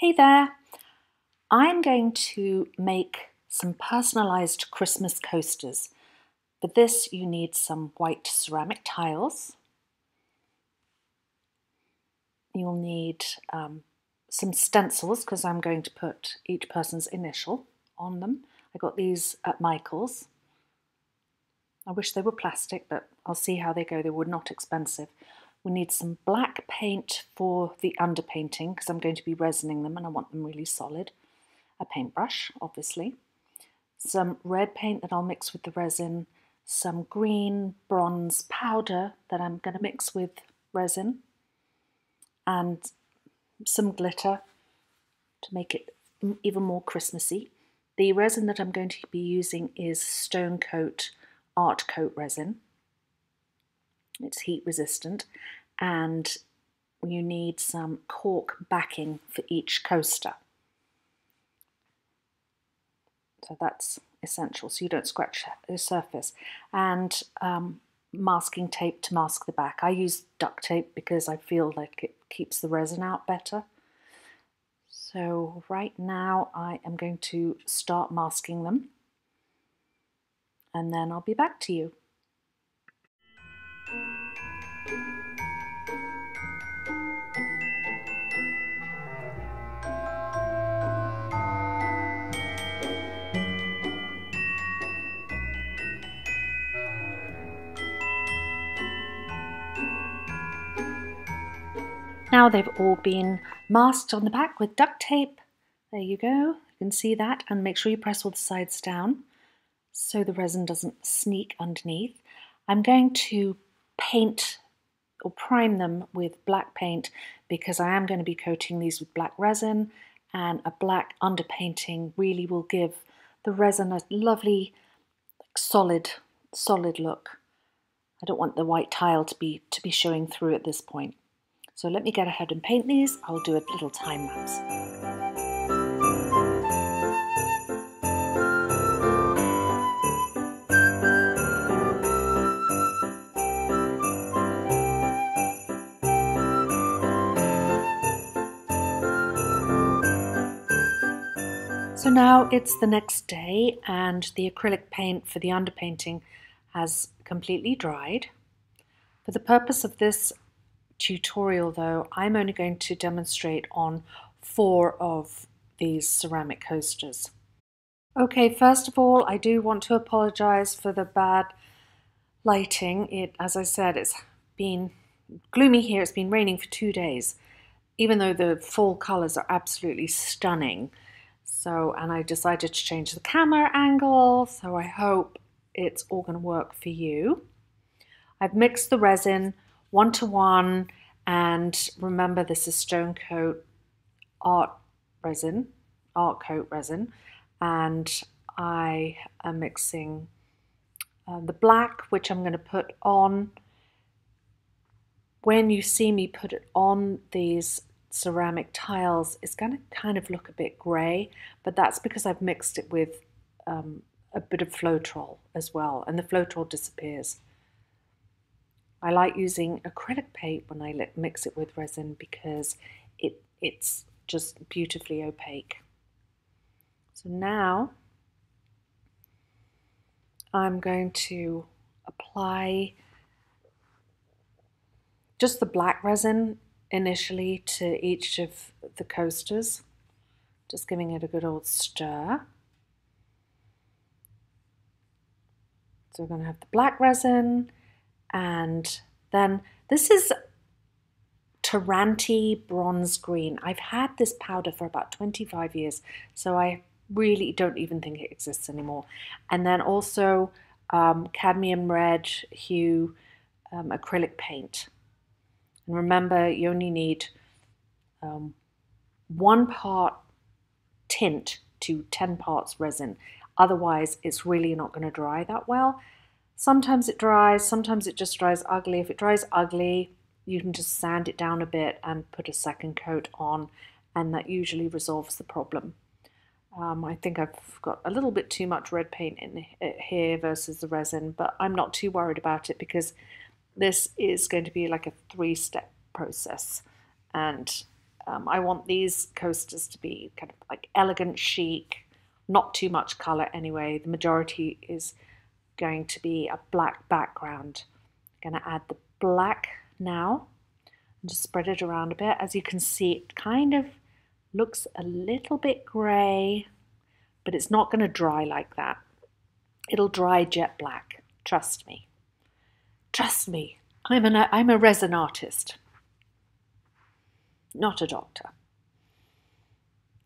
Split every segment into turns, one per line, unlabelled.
Hey there! I'm going to make some personalised Christmas coasters. For this you need some white ceramic tiles. You'll need some stencils because I'm going to put each person's initial on them. I got these at Michael's. I wish they were plastic, but I'll see how they go. They were not expensive. We need some black paint for the underpainting because I'm going to be resining them and I want them really solid. A paintbrush, obviously. Some red paint that I'll mix with the resin. Some green bronze powder that I'm going to mix with resin. And some glitter to make it even more Christmassy. The resin that I'm going to be using is Stone Coat Art Coat resin. It's heat resistant, and you need some cork backing for each coaster. So that's essential so you don't scratch the surface. And masking tape to mask the back. I use duct tape because I feel like it keeps the resin out better. So right now I am going to start masking them and then I'll be back to you. Now they've all been masked on the back with duct tape. There you go, you can see that, and make sure you press all the sides down so the resin doesn't sneak underneath. I'm going to paint or prime them with black paint because I am going to be coating these with black resin, and a black underpainting really will give the resin a lovely solid look. I don't want the white tile to be showing through at this point. So let me get ahead and paint these. I'll do a little time lapse. So now it's the next day and the acrylic paint for the underpainting has completely dried. For the purpose of this tutorial though, I'm only going to demonstrate on 4 of these ceramic coasters. Okay, first of all, I do want to apologize for the bad lighting. As I said, it's been gloomy here. It's been raining for 2 days, even though the fall colors are absolutely stunning. So, and I decided to change the camera angle, so I hope it's all going to work for you. I've mixed the resin 1:1, and remember this is Stone Coat Art Coat resin, and I am mixing the black, which I'm going to put on. When you see me put it on these ceramic tiles, it's going to kind of look a bit grey, but that's because I've mixed it with a bit of Floetrol as well, and the Floetrol disappears. I like using acrylic paint when I mix it with resin because it's just beautifully opaque. So now I'm going to apply just the black resin initially to each of the coasters, just giving it a good old stir. So we're going to have the black resin, and then this is Tiranti bronze green. I've had this powder for about 25 years, so I really don't even think it exists anymore. And then also cadmium red hue acrylic paint. And remember, you only need 1 part tint to 10 parts resin. Otherwise, it's really not going to dry that well. Sometimes it dries, sometimes it just dries ugly. If it dries ugly, you can just sand it down a bit and put a second coat on, and that usually resolves the problem. I think I've got a little bit too much red paint in here versus the resin, but I'm not too worried about it because this is going to be like a 3-step process, and I want these coasters to be kind of like elegant, chic, not too much colour anyway. The majority is going to be a black background. I'm going to add the black now and just spread it around a bit. As you can see, it kind of looks a little bit grey, but it's not going to dry like that. It'll dry jet black. Trust me. Trust me. I'm a resin artist, not a doctor.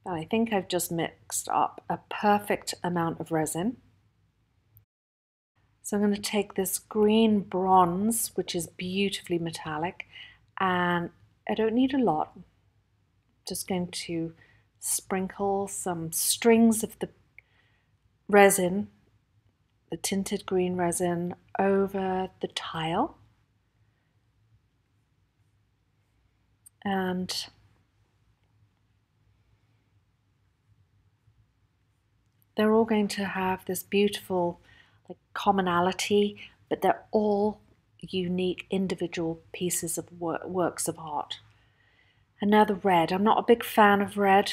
And I think I've just mixed up a perfect amount of resin. So I'm going to take this green bronze, which is beautifully metallic, and I don't need a lot. I'm just going to sprinkle some strings of the resin, the tinted green resin, over the tile. And they're all going to have this beautiful commonality, but they're all unique individual pieces of works of art. And now the red. I'm not a big fan of red,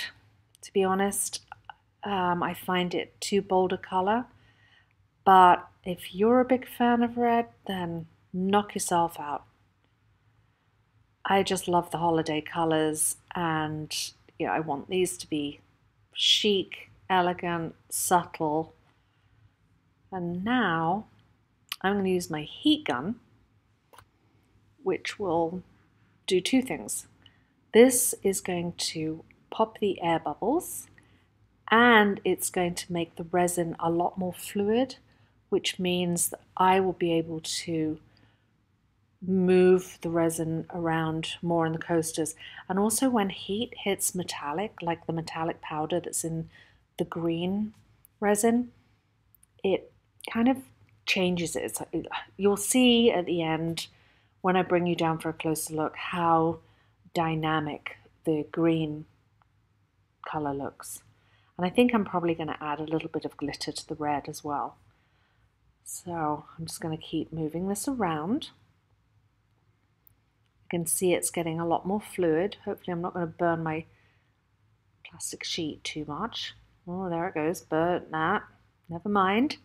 to be honest. I find it too bold a colour. But if you're a big fan of red, then knock yourself out. I just love the holiday colours, and I want these to be chic, elegant, subtle. And now I'm going to use my heat gun, which will do two things. This is going to pop the air bubbles, and it's going to make the resin a lot more fluid, which means that I will be able to move the resin around more in the coasters. And also when heat hits metallic, like the metallic powder that's in the green resin, it kind of changes it. So you'll see at the end, when I bring you down for a closer look, how dynamic the green colour looks. And I think I'm probably going to add a little bit of glitter to the red as well. So I'm just going to keep moving this around. You can see it's getting a lot more fluid. Hopefully I'm not going to burn my plastic sheet too much. Oh, there it goes, but nah, never mind.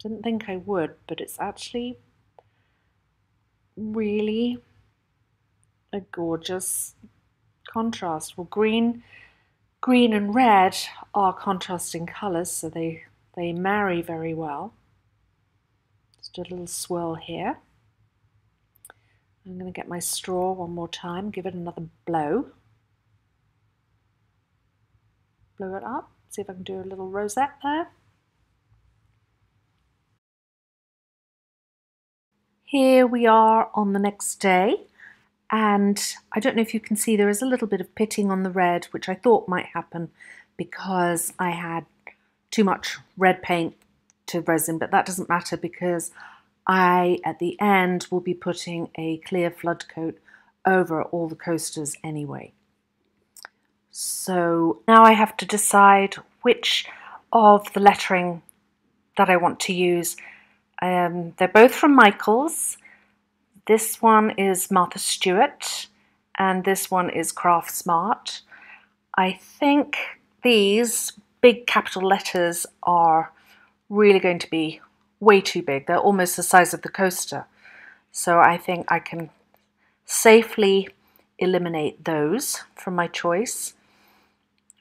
Didn't think I would, but it's actually really a gorgeous contrast. Well, green and red are contrasting colours, so they marry very well. Just do a little swirl here. I'm going to get my straw one more time, give it another blow. Blow it up, see if I can do a little rosette there. Here we are on the next day, and I don't know if you can see there is a little bit of pitting on the red, which I thought might happen because I had too much red paint to resin, but that doesn't matter because I, at the end, will be putting a clear flood coat over all the coasters anyway. So now I have to decide which of the lettering that I want to use. They're both from Michaels. This one is Martha Stewart and this one is Craft Smart. I think these big capital letters are really going to be way too big. They're almost the size of the coaster. So I think I can safely eliminate those from my choice.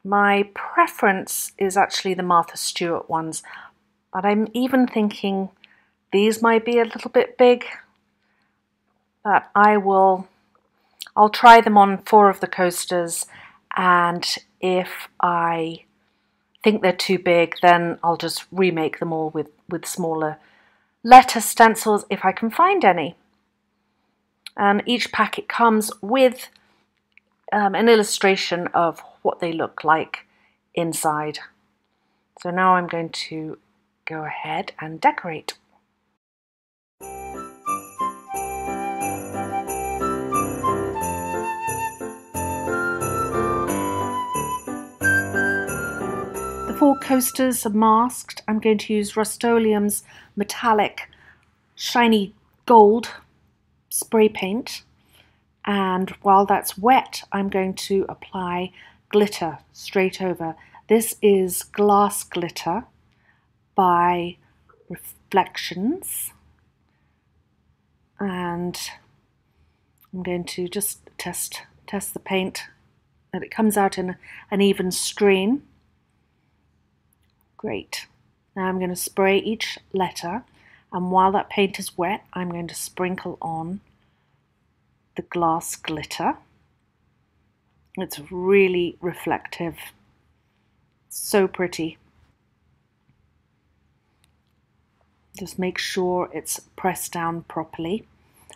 My preference is actually the Martha Stewart ones, but I'm even thinking these might be a little bit big, but I'll try them on 4 of the coasters, and if I think they're too big, then I'll just remake them all with smaller letter stencils if I can find any. And each packet comes with an illustration of what they look like inside. So now I'm going to go ahead and decorate. The 4 coasters are masked. I'm going to use Rust-Oleum's metallic shiny gold spray paint, And while that's wet, I'm going to apply glitter straight over. This is glass glitter by Recollections, and I'm going to just test the paint that it comes out in an even stream. Great. Now I'm going to spray each letter, and while that paint is wet, I'm going to sprinkle on the glass glitter. It's really reflective, so pretty. Just make sure it's pressed down properly,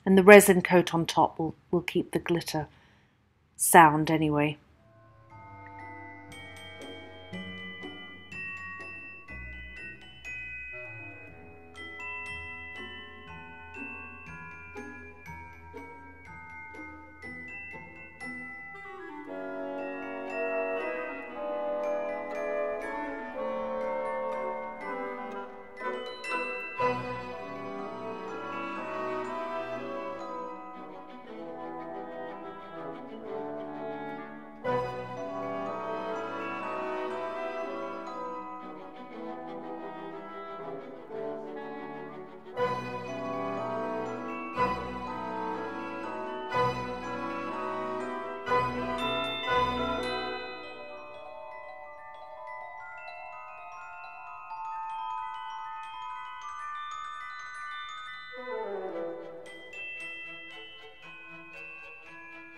and the resin coat on top will keep the glitter sound anyway.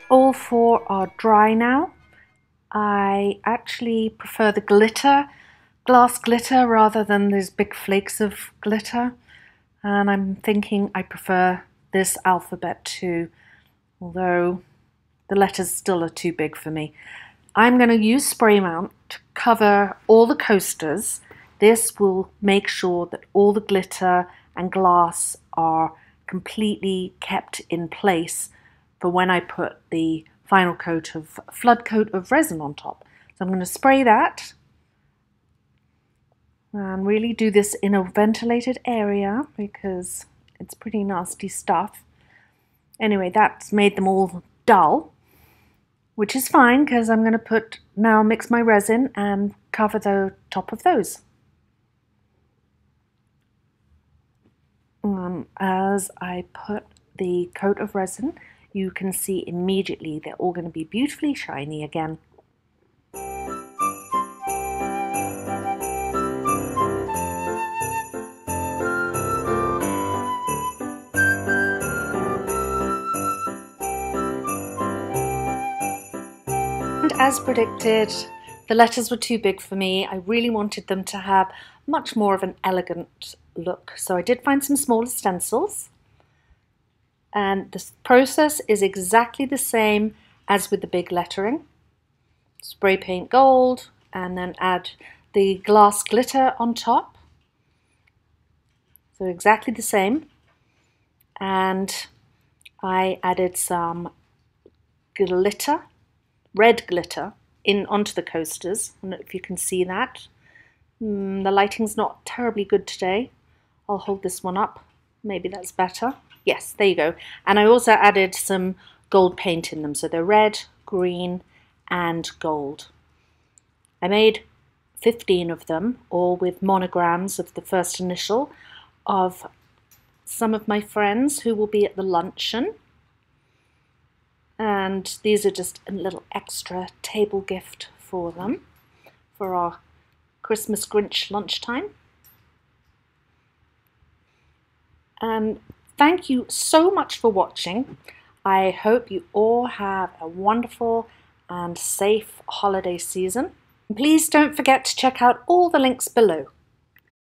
All four are dry now. I actually prefer the glass glitter, rather than these big flakes of glitter. And I'm thinking I prefer this alphabet too, although the letters still are too big for me. I'm going to use spray mount to cover all the coasters. This will make sure that all the glitter and glass are completely kept in place for when I put the final flood coat of resin on top. So I'm going to spray that and really do this in a ventilated area because it's pretty nasty stuff. Anyway, that's made them all dull, which is fine because I'm going to now mix my resin and cover the top of those. As I put the coat of resin, you can see immediately they're all going to be beautifully shiny again. And as predicted, the letters were too big for me. I really wanted them to have much more of an elegant look, so I did find some smaller stencils. And the process is exactly the same as with the big lettering. Spray paint gold and then add the glass glitter on top. So exactly the same. And I added some glitter, red glitter, onto the coasters. I don't know if you can see that. The lighting's not terribly good today. I'll hold this one up. Maybe that's better. Yes, there you go. And I also added some gold paint in them. So they're red, green, and gold. I made 15 of them, all with monograms of the first initial of some of my friends who will be at the luncheon. And these are just a little extra table gift for them for our Christmas Grinch lunchtime. And thank you so much for watching. I hope you all have a wonderful and safe holiday season. Please don't forget to check out all the links below.